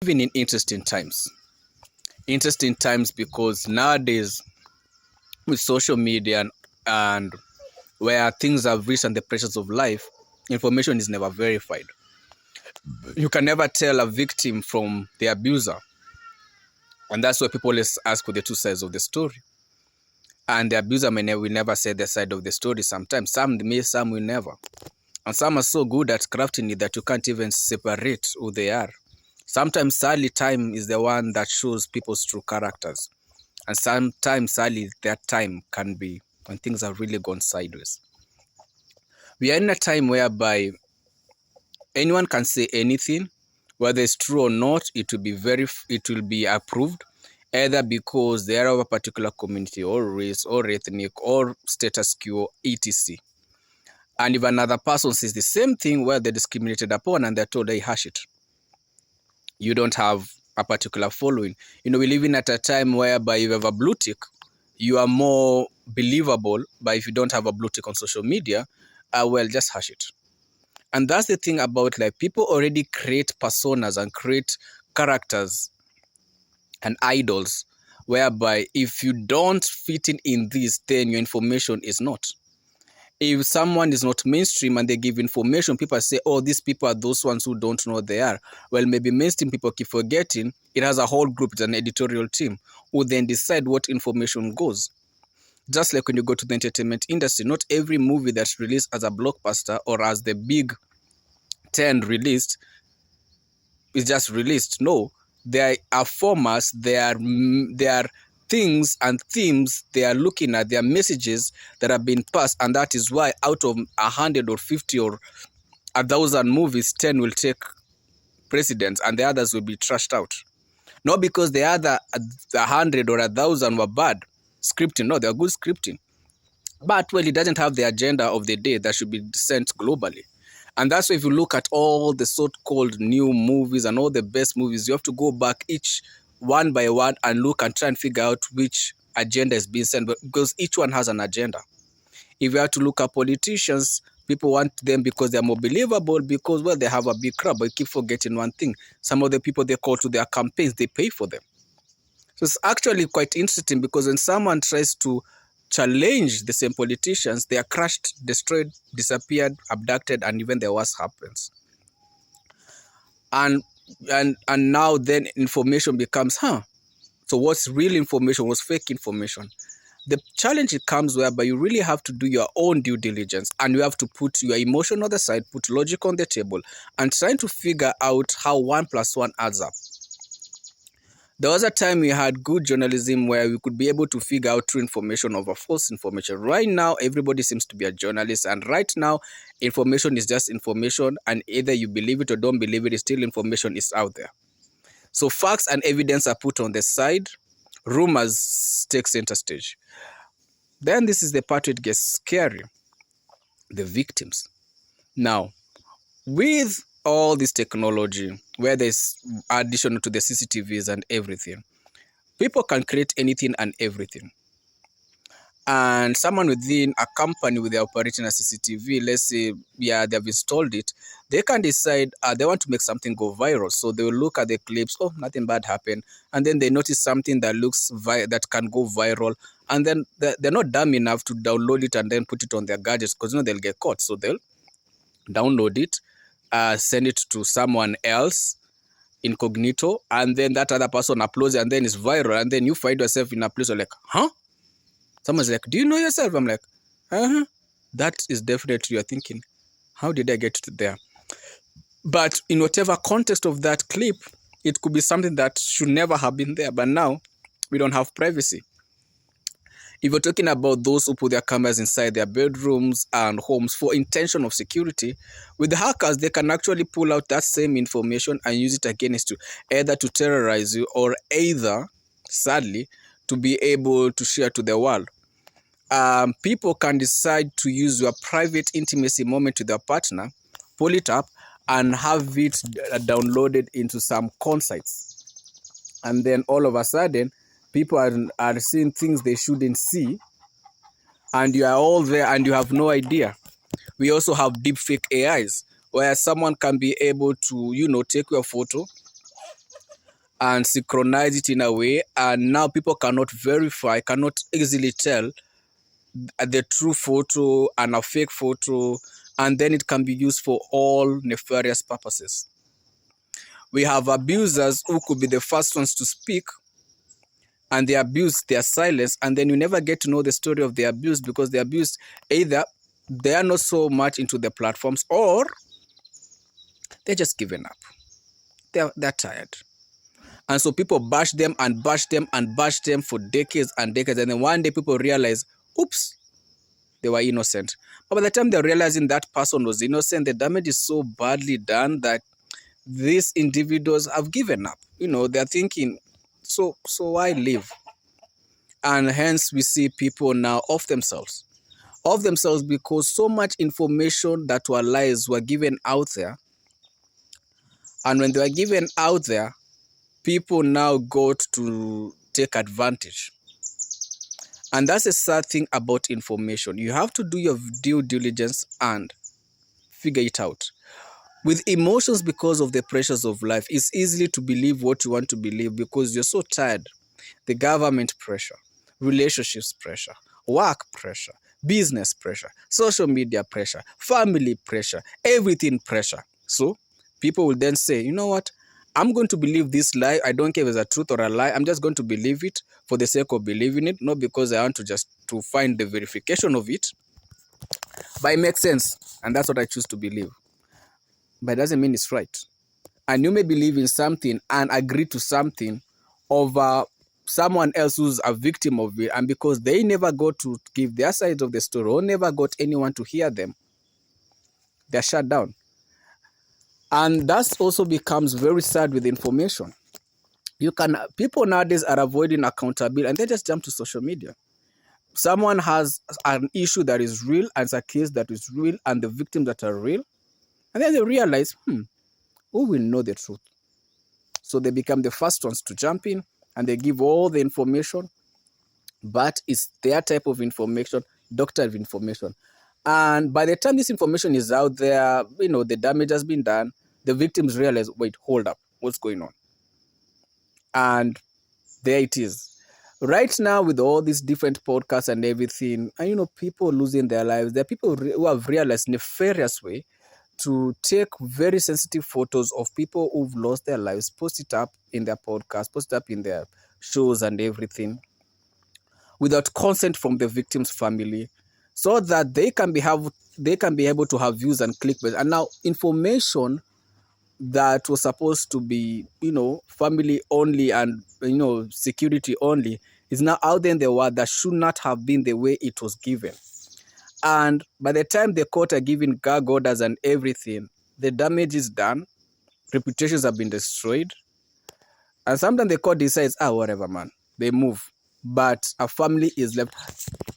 Living in interesting times. Interesting times because nowadays with social media and where things have reached and the pressures of life, information is never verified. You can never tell a victim from the abuser. And that's why people always ask for the two sides of the story. And the abuser will never say their side of the story sometimes. Some may, some will never. And some are so good at crafting it that you can't even separate who they are. Sometimes, sadly, time is the one that shows people's true characters. And sometimes, sadly, that time can be when things have really gone sideways. We are in a time whereby anyone can say anything, whether it's true or not. It will be approved, either because they are of a particular community or race or ethnic or status quo, etc. And if another person says the same thing where they're discriminated upon and they're told, hey, hush it, you don't have a particular following. We live in at a time whereby if you have a blue tick, you are more believable. But if you don't have a blue tick on social media, well, just hush it. And that's the thing about, like, people already create personas and create characters and idols whereby if you don't fit in this, then your information is not. If someone is not mainstream and they give information, people say, oh, these people are those ones who don't know they are. Well, maybe mainstream people keep forgetting it has a whole group, it's an editorial team who then decide what information goes. Just like when you go to the entertainment industry, not every movie that's released as a blockbuster or as the big 10 released is just released. No, there are formats, there are things and themes they are looking at, their messages that have been passed, and that is why out of 100 or 50 or 1,000 movies, 10 will take precedence and the others will be trashed out. Not because the other 100 or 1,000 were bad scripting. No, they are good scripting, but well, it doesn't have the agenda of the day that should be sent globally. And that's why if you look at all the so-called new movies and all the best movies, you have to go back each one by one and look and try and figure out which agenda is being sent, because each one has an agenda. If you have to look at politicians, people want them because they're more believable, because, well, they have a big crowd. But you keep forgetting one thing. Some of the people they call to their campaigns, they pay for them. So it's actually quite interesting, because when someone tries to challenge the same politicians, they are crushed, destroyed, disappeared, abducted, and even the worst happens. And now then information becomes, so what's real information, what's fake information? The challenge it comes whereby you really have to do your own due diligence, and you have to put your emotion on the side, put logic on the table, and trying to figure out how 1 + 1 adds up. There was a time we had good journalism where we could be able to figure out true information over false information. Right now, everybody seems to be a journalist, and right now, information is just information, and either you believe it or don't believe it, still information is out there. So facts and evidence are put on the side, rumors take center stage. Then this is the part where it gets scary. The victims. Now, with all this technology, where there's additional to the CCTVs and everything, people can create anything and everything. And someone within a company with their operating a CCTV, let's say, they've installed it, they can decide they want to make something go viral. So they will look at the clips, oh, nothing bad happened. And then they notice something that that can go viral. And then they're not dumb enough to download it and then put it on their gadgets, because they'll get caught. So they'll download it, send it to someone else incognito, and then that other person uploads it, and then it's viral. And then you find yourself in a place where, like, someone's like, do you know yourself? I'm like, that is definitely you're thinking, how did I get to there? But in whatever context of that clip, it could be something that should never have been there. But now we don't have privacy. If you're talking about those who put their cameras inside their bedrooms and homes for intention of security, with the hackers, they can actually pull out that same information and use it against you, either to terrorize you or either, sadly, to be able to share to the world. People can decide to use your private intimacy moment with their partner, pull it up, and have it downloaded into some con sites. And then all of a sudden, people are seeing things they shouldn't see, and you are all there and you have no idea. We also have deepfake AIs, where someone can be able to, take your photo, and synchronize it in a way, and now people cannot verify, cannot easily tell the true photo and a fake photo, and then it can be used for all nefarious purposes. We have abusers who could be the first ones to speak, and they abuse their silence, and then you never get to know the story of the abuse, because the abuse, either they are not so much into the platforms, or they're just given up. They're tired. And so people bash them and bash them and bash them for decades and decades. And then one day people realize, oops, they were innocent. But by the time they're realizing that person was innocent, the damage is so badly done that these individuals have given up. They're thinking, so why live? And hence we see people now off themselves because so much information that were lies were given out there. And when they were given out there, people now got to take advantage. And that's a sad thing about information. You have to do your due diligence and figure it out. With emotions, because of the pressures of life, it's easy to believe what you want to believe because you're so tired. The government pressure, relationships pressure, work pressure, business pressure, social media pressure, family pressure, everything pressure. So people will then say, you know what? I'm going to believe this lie. I don't care if it's a truth or a lie. I'm just going to believe it for the sake of believing it, not because I want to find the verification of it. But it makes sense, and that's what I choose to believe. But it doesn't mean it's right. And you may believe in something and agree to something over someone else who's a victim of it, and because they never got to give their side of the story or never got anyone to hear them, they're shut down. And that also becomes very sad with information. People nowadays are avoiding accountability and they just jump to social media. Someone has an issue that is real and it's a case that is real and the victims that are real, and then they realize, who will know the truth? So they become the first ones to jump in and they give all the information, but it's their type of information, doctored information. And by the time this information is out there, the damage has been done. The victims realize, wait, hold up, what's going on? And there it is. Right now, with all these different podcasts and everything, and people losing their lives, there are people who have realized nefarious way to take very sensitive photos of people who've lost their lives, post it up in their podcast, post it up in their shows and everything, without consent from the victim's family, so that they can be able to have views and clickbait. And now information that was supposed to be, family only and, security only is now out there in the world that should not have been the way it was given. And by the time the court are giving gag orders and everything, the damage is done, reputations have been destroyed, and sometimes the court decides, whatever, man, they move. But a family is left.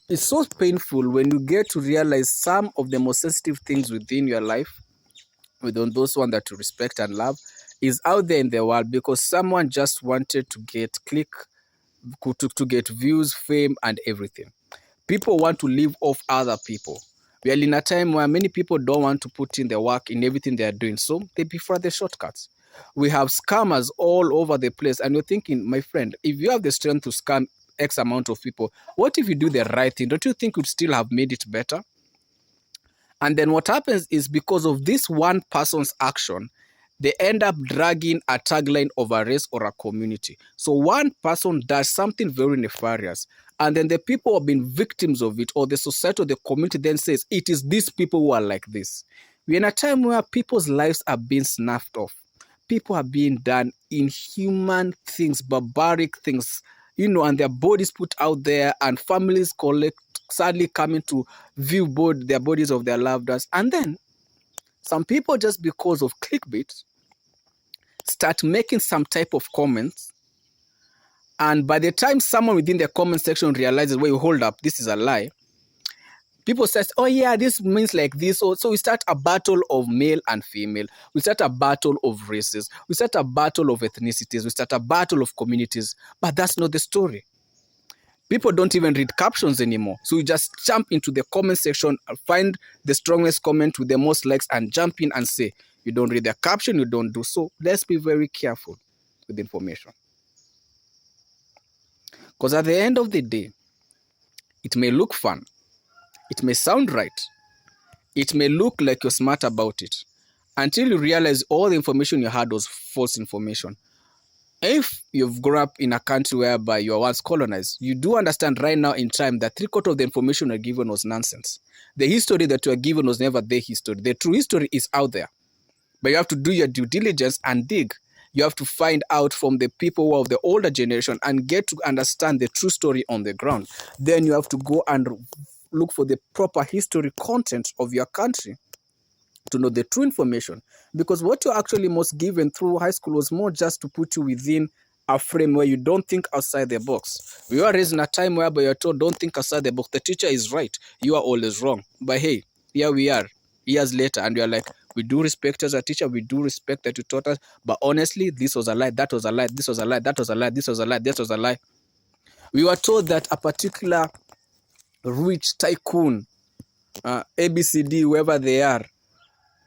It's so painful when you get to realize some of the most sensitive things within your life, within those ones that you respect and love, is out there in the world because someone just wanted to get to get views, fame, and everything. People want to live off other people. We are in a time where many people don't want to put in the work in everything they are doing, so they prefer the shortcuts. We have scammers all over the place, and you're thinking, my friend, if you have the strength to scam X amount of people, what if you do the right thing? Don't you think you'd still have made it better? And then what happens is, because of this one person's action, they end up dragging a tagline of a race or a community. So one person does something very nefarious, and then the people who have been victims of it, or the society or the community, then says, it is these people who are like this. We're in a time where people's lives are being snuffed off. People are being done inhuman things, barbaric things, and their bodies put out there, and families sadly coming to view their bodies of their loved ones. And then some people, just because of clickbait, start making some type of comments. And by the time someone within the comment section realizes, wait, hold up, this is a lie, people say, oh yeah, this means like this. So we start a battle of male and female. We start a battle of races. We start a battle of ethnicities. We start a battle of communities. But that's not the story. People don't even read captions anymore. So you just jump into the comment section, find the strongest comment with the most likes, and jump in and say, you don't read the caption, you don't do. So let's be very careful. with information. Because at the end of the day, it may look fun, it may sound right, it may look like you're smart about it, until you realize all the information you had was false information. If you've grown up in a country whereby you were once colonized, you do understand right now in time that 3/4 of the information you were given was nonsense. The history that you were given was never the history. The true history is out there. But you have to do your due diligence and dig. You have to find out from the people who are of the older generation and get to understand the true story on the ground. Then you have to go and look for the proper history content of your country to know the true information. Because what you're actually most given through high school was more just to put you within a frame where you don't think outside the box. We are raised in a time whereby you're told don't think outside the box. The teacher is right. You are always wrong. But hey, here we are years later and you're like, we do respect as a teacher, we do respect that you taught us, but honestly, this was a lie, that was a lie, this was a lie, that was a lie, this was a lie, this was a lie. We were told that a particular rich tycoon, ABCD, whoever they are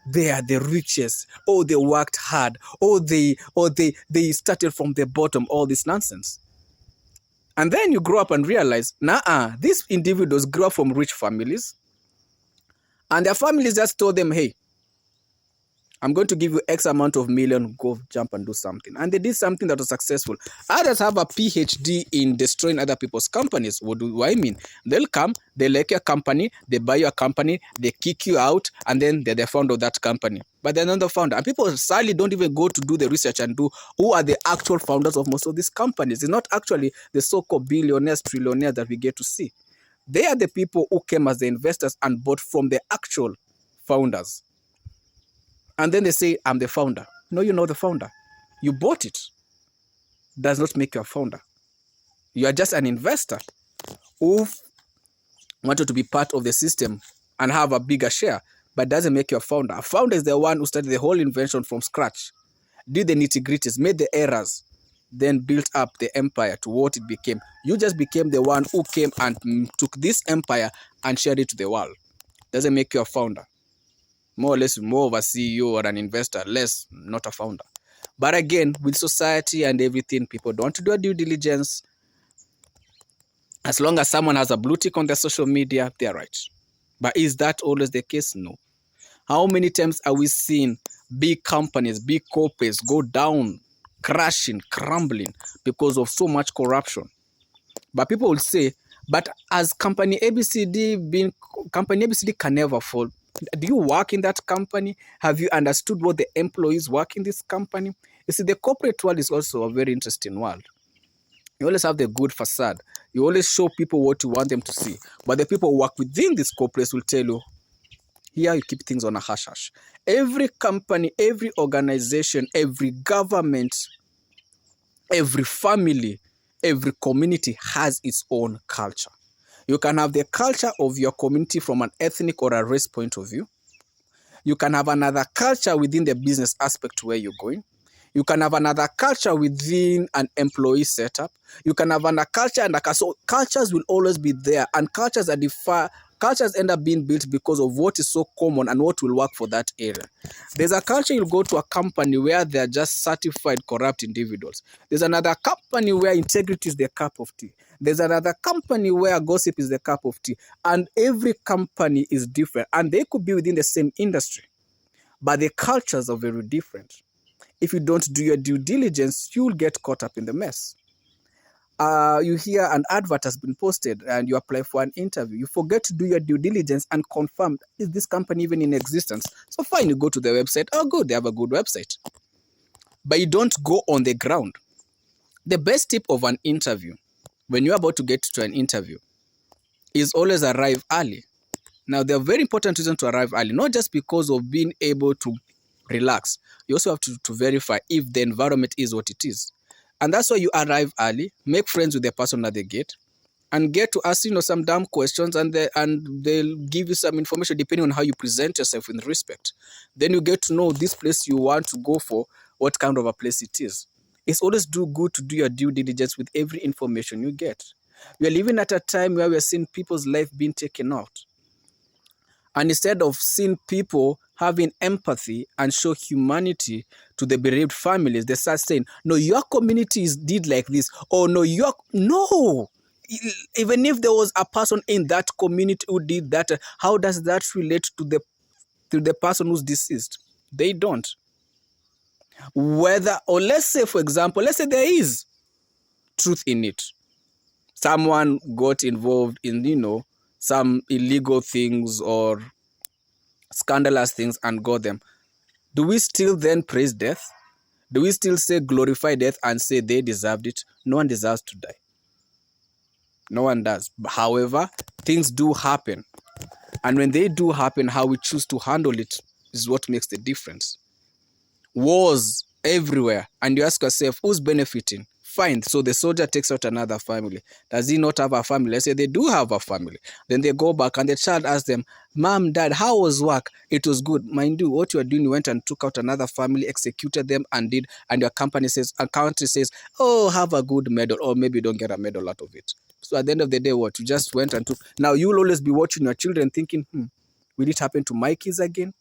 the richest. Oh, they worked hard. Oh, they started from the bottom. All this nonsense. And then you grow up and realize, these individuals grew up from rich families, and their families just told them, hey, I'm going to give you X amount of million, go jump and do something. And they did something that was successful. Others have a PhD in destroying other people's companies. What do I mean? They'll come, they like your company, they buy your company, they kick you out, and then they're the founder of that company. But they're not the founder. And people sadly don't even go to do the research and do who are the actual founders of most of these companies. It's not actually the so-called billionaires, trillionaires that we get to see. They are the people who came as the investors and bought from the actual founders. And then they say, I'm the founder. No, you're not the founder. You bought it. Does not make you a founder. You are just an investor who wanted to be part of the system and have a bigger share, but doesn't make you a founder. A founder is the one who started the whole invention from scratch, did the nitty-gritties, made the errors, then built up the empire to what it became. You just became the one who came and took this empire and shared it to the world. Doesn't make you a founder. More or less, more of a CEO or an investor, less, not a founder. But again, with society and everything, people don't want to do a due diligence. As long as someone has a blue tick on their social media, they're right. But is that always the case? No. How many times are we seeing big companies, big corporates go down, crashing, crumbling because of so much corruption? But people will say, but as company ABCD can never fall. Do you work in that company? Have you understood what the employees work in this company? You see, the corporate world is also a very interesting world. You always have the good facade. You always show people what you want them to see. But the people who work within these corporates will tell you, here you keep things on a hush-hush. Every company, every organization, every government, every family, every community has its own culture. You can have the culture of your community from an ethnic or a race point of view. You can have another culture within the business aspect where you're going. You can have another culture within an employee setup. You can have another culture, and so cultures will always be there, and cultures end up being built because of what is so common and what will work for that area. There's a culture, you'll go to a company where they're just certified corrupt individuals. There's another company where integrity is their cup of tea. There's another company where gossip is the cup of tea. And every company is different. And they could be within the same industry, but the cultures are very different. If you don't do your due diligence, you'll get caught up in the mess. You hear an advert has been posted and you apply for an interview. You forget to do your due diligence and confirm, is this company even in existence? So fine, you go to the website. Oh, good, they have a good website. But you don't go on the ground. The best tip of an interview, when you're about to get to an interview, is always arrive early. Now, there are very important reasons to arrive early, not just because of being able to relax. You also have to verify if the environment is what it is. And that's why you arrive early, make friends with the person at the gate, and get to ask some dumb questions, and they'll give you some information depending on how you present yourself with respect. Then you get to know this place you want to go for, what kind of a place it is. It's always good to do your due diligence with every information you get. We are living at a time where we are seeing people's life being taken out. And instead of seeing people having empathy and show humanity to the bereaved families, they start saying, no, your communities did like this, or no, no. Even if there was a person in that community who did that, how does that relate to the person who's deceased? They don't. Whether, or let's say, for example, let's say there is truth in it. Someone got involved in, some illegal things or scandalous things and got them. Do we still then praise death? Do we still say glorify death and say they deserved it? No one deserves to die. No one does. However, things do happen. And when they do happen, how we choose to handle it is what makes the difference. Wars everywhere. And you ask yourself, who's benefiting? Fine. So the soldier takes out another family. Does he not have a family? Let's say they do have a family. Then they go back and the child asks them, Mom, Dad, how was work? It was good. Mind you, what you are doing, you went and took out another family, executed them and did, and your country says, oh, have a good medal, or maybe you don't get a medal out of it. So at the end of the day, what? You just went and took. Now you'll always be watching your children thinking, will it happen to my kids again?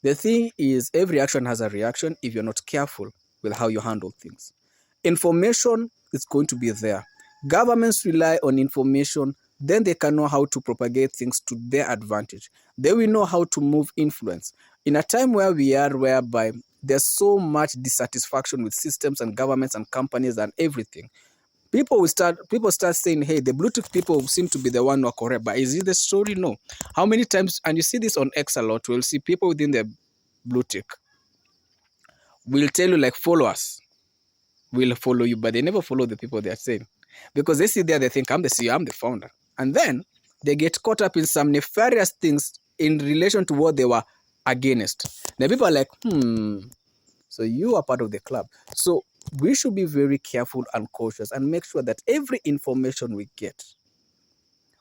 The thing is, every action has a reaction if you're not careful with how you handle things. Information is going to be there. Governments rely on information, then they can know how to propagate things to their advantage. They will know how to move influence. In a time where we are, whereby there's so much dissatisfaction with systems and governments and companies and everything, people start saying, hey, the blue tick people seem to be the one who are correct. But is it the story? No. How many times, and you see this on X a lot, we'll see people within the blue tick will tell you, like, follow us. We'll follow you, but they never follow the people they are saying. Because they see there, they think, I'm the CEO, I'm the founder. And then they get caught up in some nefarious things in relation to what they were against. The people are like, so you are part of the club. So we should be very careful and cautious and make sure that every information we get,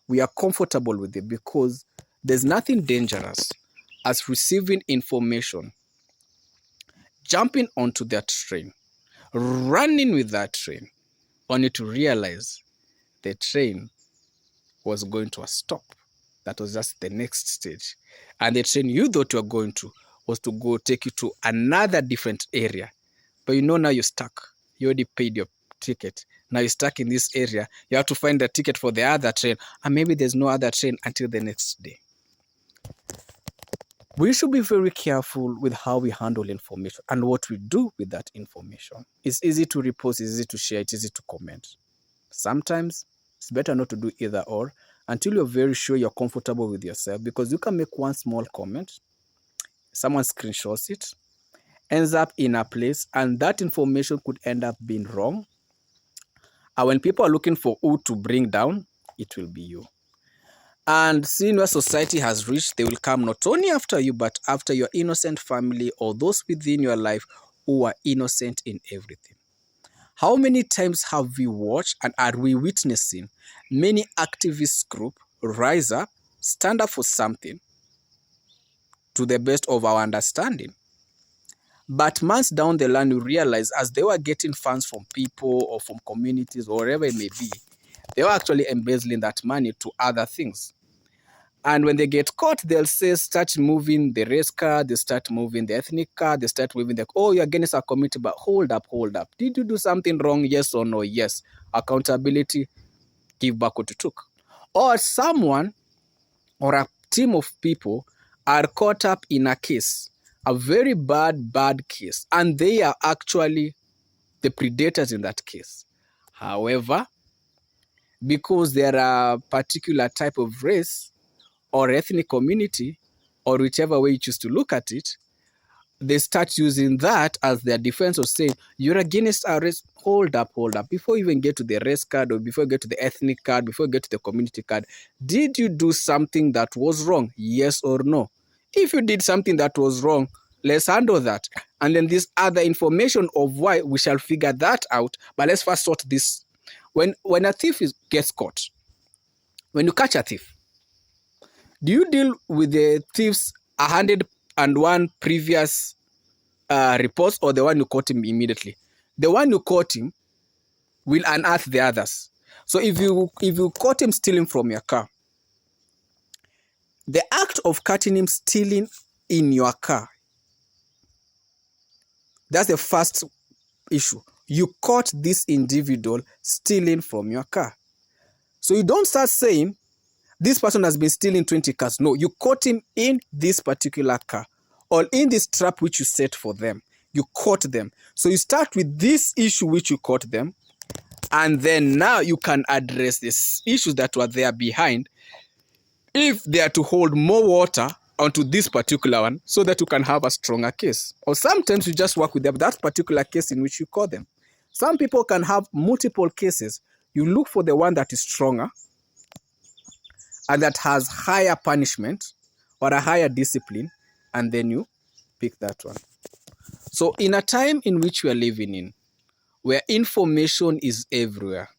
we are comfortable with it, because there's nothing dangerous as receiving information, jumping onto that train, running with that train, only to realize the train was going to a stop. That was just the next stage. And the train you thought you were going to was to go take you to another different area. But now you're stuck. You already paid your ticket. Now you're stuck in this area. You have to find the ticket for the other train. And maybe there's no other train until the next day. We should be very careful with how we handle information and what we do with that information. It's easy to repost, it's easy to share, it's easy to comment. Sometimes it's better not to do either or until you're very sure you're comfortable with yourself, because you can make one small comment, someone screenshots it, ends up in a place, and that information could end up being wrong. And when people are looking for who to bring down, it will be you. And seeing where society has reached, they will come not only after you, but after your innocent family or those within your life who are innocent in everything. How many times have we watched and are we witnessing many activist groups rise up, stand up for something to the best of our understanding? But months down the line, you realize as they were getting funds from people or from communities or wherever it may be, they were actually embezzling that money to other things. And when they get caught, they'll say, start moving the race card, they start moving the ethnic card, they start moving you're against our community, but hold up. Did you do something wrong? Yes or no? Yes. Accountability, give back what you took. Or someone or a team of people are caught up in a case, a very bad case, and they are actually the predators in that case. However, because there are a particular type of race or ethnic community, or whichever way you choose to look at it, they start using that as their defense of saying, you're against our race. Hold up. Before you even get to the race card, or before you get to the ethnic card, before you get to the community card, did you do something that was wrong? Yes or no? If you did something that was wrong, let's handle that. And then this other information of why, we shall figure that out. But let's first sort this. When a thief gets caught, when you catch a thief, do you deal with the thief's 101 previous reports, or the one who caught him immediately? The one who caught him will unearth the others. So if you caught him stealing from your car, The act of catching him stealing in your car, that's the first issue. You caught this individual stealing from your car. So you don't start saying, this person has been stealing 20 cars. No, you caught him in this particular car or in this trap which you set for them. You caught them. So you start with this issue which you caught them, and then now you can address these issues that were there behind if they are to hold more water onto this particular one so that you can have a stronger case. Or sometimes you just work with them, that particular case in which you caught them. Some people can have multiple cases. You look for the one that is stronger and that has higher punishment or a higher discipline, and then you pick that one. So in a time in which we are living in, where information is everywhere,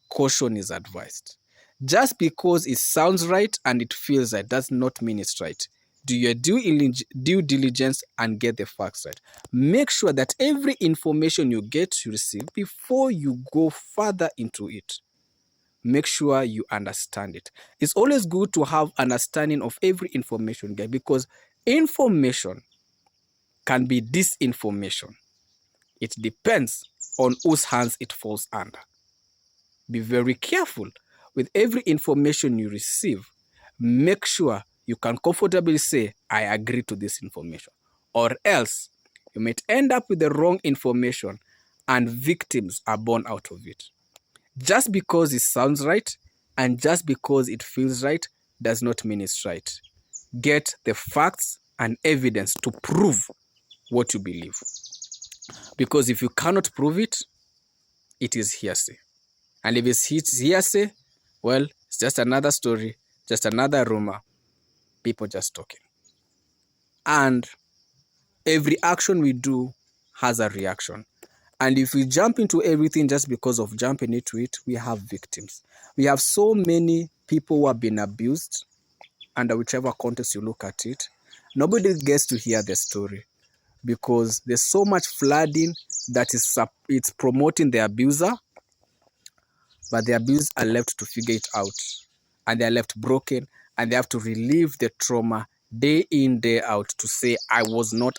caution is advised. Just because it sounds right and it feels right does not mean it's right. Do your due diligence and get the facts right. Make sure that every information you receive before you go further into it. Make sure you understand it. It's always good to have understanding of every information, guys, because information can be disinformation. It depends on whose hands it falls under. Be very careful with every information you receive. Make sure you can comfortably say, I agree to this information. Or else, you might end up with the wrong information and victims are born out of it. Just because it sounds right and just because it feels right does not mean it's right. Get the facts and evidence to prove what you believe. Because if you cannot prove it, it is hearsay. And if it's hearsay, well, it's just another story, just another rumor, people just talking. And every action we do has a reaction. And if we jump into everything just because of jumping into it, we have victims. We have so many people who have been abused under whichever context you look at it. Nobody gets to hear the story because there's so much flooding that it's promoting the abuser, but the abused are left to figure it out. And they're left broken and they have to relieve the trauma day in, day out to say, I was not.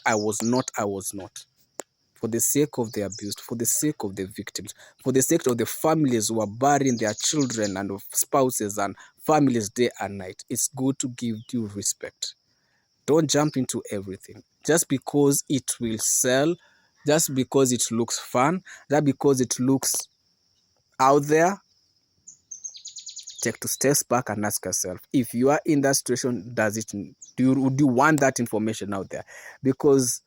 For the sake of the abused, for the sake of the victims, for the sake of the families who are burying their children and of spouses and families day and night, it's good to give due respect. Don't jump into everything. Just because it will sell, just because it looks fun, just because it looks out there, take 2 steps back and ask yourself, if you are in that situation, would you want that information out there? Because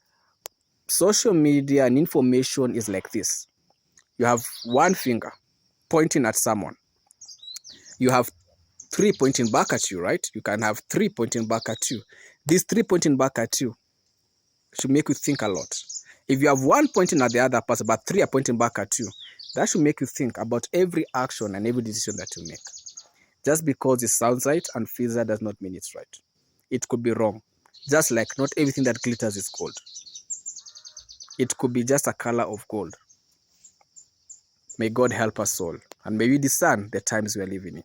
social media and information is like this. You have one finger pointing at someone. You have 3 pointing back at you, right? You can have 3 pointing back at you. These 3 pointing back at you should make you think a lot. If you have 1 pointing at the other person, but 3 are pointing back at you, that should make you think about every action and every decision that you make. Just because it sounds right and feels right does not mean it's right. It could be wrong. Just like not everything that glitters is gold. It could be just a color of gold. May God help us all, and may we discern the times we are living in.